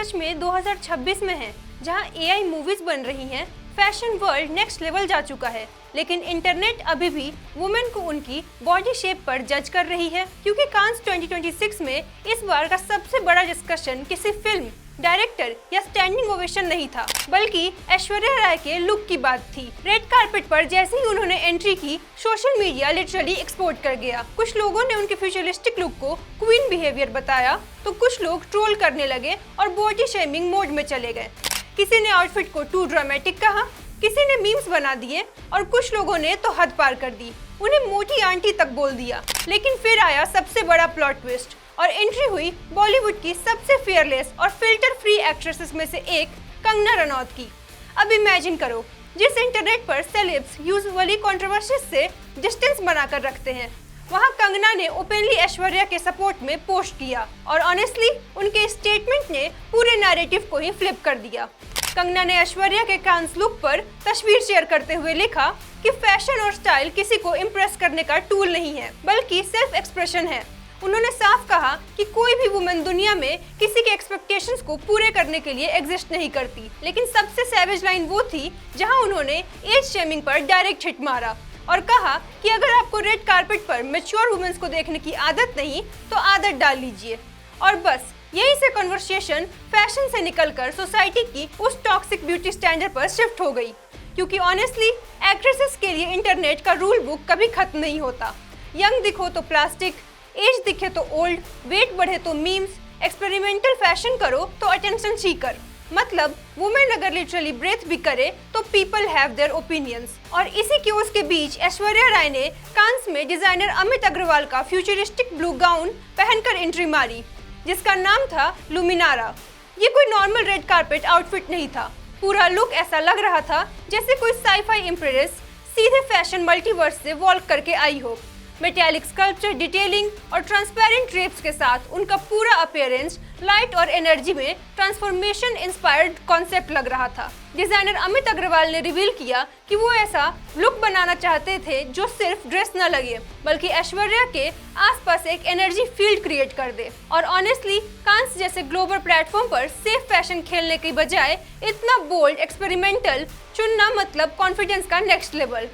सच में 2026 में हैं, जहां एआई मूवीज बन रही हैं, फैशन वर्ल्ड नेक्स्ट लेवल जा चुका है, लेकिन इंटरनेट अभी भी वुमेन को उनकी बॉडी शेप पर जज कर रही है। क्योंकि कांस 2026 में इस बार का सबसे बड़ा डिस्कशन किसी फिल्म, डायरेक्टर या स्टैंडिंग ओवेशन नहीं था, बल्कि ऐश्वर्या राय के लुक की बात थी। रेड कार्पेट पर जैसे ही उन्होंने एंट्री की, सोशल मीडिया लिटरली एक्सपोर्ट कर गया। कुछ लोगों ने उनके फ्यूचरिस्टिक लुक को क्वीन बिहेवियर बताया, तो कुछ लोग ट्रोल करने लगे और बॉडी शेमिंग मोड में चले गए। किसी ने आउटफिट को टू ड्रामेटिक कहा, किसी ने मीम्स बना दिए और कुछ लोगों ने तो हद पार कर दी, उन्हें मोटी आंटी तक बोल दिया। लेकिन फिर आया सबसे बड़ा प्लॉट ट्विस्ट और एंट्री हुई बॉलीवुड की सबसे फेयरलेस और फिल्टर फ्री एक्ट्रेसेस में से एक कंगना रनौत की। अब इमेजिन करो, जिस इंटरनेट पर सेलेब्स यूजुअली कंट्रोवर्सीज से डिस्टेंस बनाकर रखते हैं, वहां कंगना ने ओपनली ऐश्वर्या के सपोर्ट में पोस्ट किया और ऑनेस्टली उनके स्टेटमेंट ने पूरे नैरेटिव को ही फ्लिप कर दिया। कंगना ने ऐश्वर्या के कांस लुक पर तस्वीर शेयर करते हुए लिखा कि फैशन और स्टाइल किसी को इम्प्रेस करने का टूल नहीं है, बल्कि सेल्फ एक्सप्रेशन है। उन्होंने साफ कहा कि कोई भी वुमेन दुनिया में किसी के एक्सपेक्टेशंस को पूरे करने के लिए एग्जिस्ट नहीं करती। लेकिन सबसे सैवेज लाइन वो थी जहां उन्होंने एज शेमिंग पर डायरेक्ट हिट मारा और कहा कि अगर आपको रेड कार्पेट पर मैच्योर वुमेन्स को देखने की आदत नहीं, तो आदत डाल लीजिए। और बस यहीं से कन्वर्सेशन फैशन से निकलकर सोसाइटी की उस टॉक्सिक ब्यूटी स्टैंडर्ड पर शिफ्ट हो गई। क्योंकि ऑनेस्टली एक्ट्रेसेस के लिए इंटरनेट का रूल बुक कभी खत्म नहीं होता। यंग दिखो तो प्लास्टिक, एज दिखे तो ओल्ड, वेट बढ़े तो मीम्स, एक्सपेरिमेंटल फैशन करो तो अटेंशन सीकर। मतलब वुमेन अगर लिटरली ब्रेथ भी करे तो पीपल हैव देयर ओपिनियंस। और इसी क्यूज के बीच ऐश्वर्या राय ने कांस में डिजाइनर अमित अग्रवाल का फ्यूचरिस्टिक ब्लू गाउन पहनकर एंट्री मारी, जिसका नाम था लुमिनारा। ये कोई नॉर्मल रेड कार्पेट आउटफिट नहीं था। पूरा लुक ऐसा लग रहा था जैसे कोई साई-फाई एम्प्रेस सीधे फैशन मल्टीवर्स से वॉल्क करके आई हो। मेटालिक स्कल्पचर डिटेलिंग और ट्रांसपेरेंट ड्रेप्स के साथ उनका पूरा अपीयरेंस लाइट और एनर्जी में ट्रांसफॉर्मेशन इंस्पायर्ड कॉन्सेप्ट लग रहा था। डिजाइनर अमित अग्रवाल ने रिवील किया कि वो ऐसा लुक बनाना चाहते थे जो सिर्फ ड्रेस न लगे, बल्कि ऐश्वर्या के आसपास एक एनर्जी फील्ड क्रिएट कर दे। और ऑनेस्टली कांस जैसे ग्लोबल प्लेटफॉर्म पर सेफ फैशन खेलने की बजाय इतना बोल्ड एक्सपेरिमेंटल चुनना मतलब कॉन्फिडेंस का नेक्स्ट लेवल।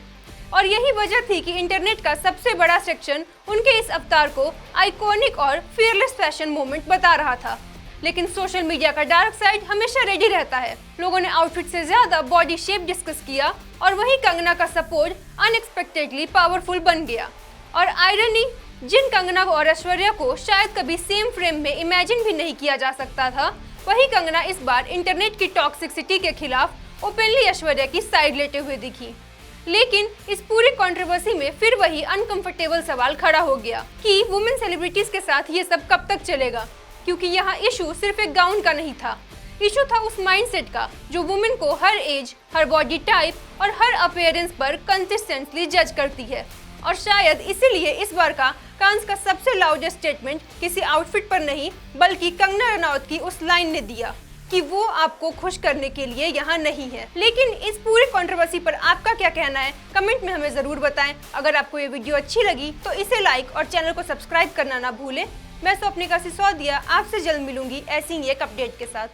और यही वजह थी कि इंटरनेट का सबसे बड़ा सेक्शन उनके इस अवतार को आइकॉनिक और फियरलेस फैशन मोमेंट बता रहा था। लेकिन सोशल मीडिया का डार्क साइड हमेशा रेडी रहता है। लोगों ने आउटफिट से ज्यादा बॉडी शेप डिस्कस किया और वहीं कंगना का सपोर्ट अनएक्सपेक्टेडली पावरफुल बन गया। और आयरनी, जिन कंगना और ऐश्वर्या को शायद कभी सेम फ्रेम में इमेजिन भी नहीं किया जा सकता था, वही कंगना इस बार इंटरनेट की टॉक्सिसिटी के खिलाफ ओपनली ऐश्वर्या की साइड लेते हुए दिखी। लेकिन इस पूरी कंट्रोवर्सी में फिर वही अनकंफर्टेबल सवाल खड़ा हो गया कि वुमेन सेलिब्रिटीज के साथ ये सब कब तक चलेगा। क्योंकि यहाँ इशू सिर्फ एक गाउन का नहीं था, इशू था उस माइंडसेट का जो वुमेन को हर एज, हर बॉडी टाइप और हर अपीयरेंस पर कंसिस्टेंटली जज करती है। और शायद इसीलिए इस बार का कांस का सबसे लाउडेस्ट स्टेटमेंट किसी आउटफिट पर नहीं, बल्कि कंगना रनौत की उस लाइन ने दिया कि वो आपको खुश करने के लिए यहाँ नहीं है। लेकिन इस पूरी कंट्रोवर्सी पर आपका क्या कहना है, कमेंट में हमें जरूर बताएं। अगर आपको ये वीडियो अच्छी लगी तो इसे लाइक और चैनल को सब्सक्राइब करना ना भूलें। मैं स्वप्निका सिसोदिया आपसे जल्द मिलूंगी ऐसी ही एक अपडेट के साथ।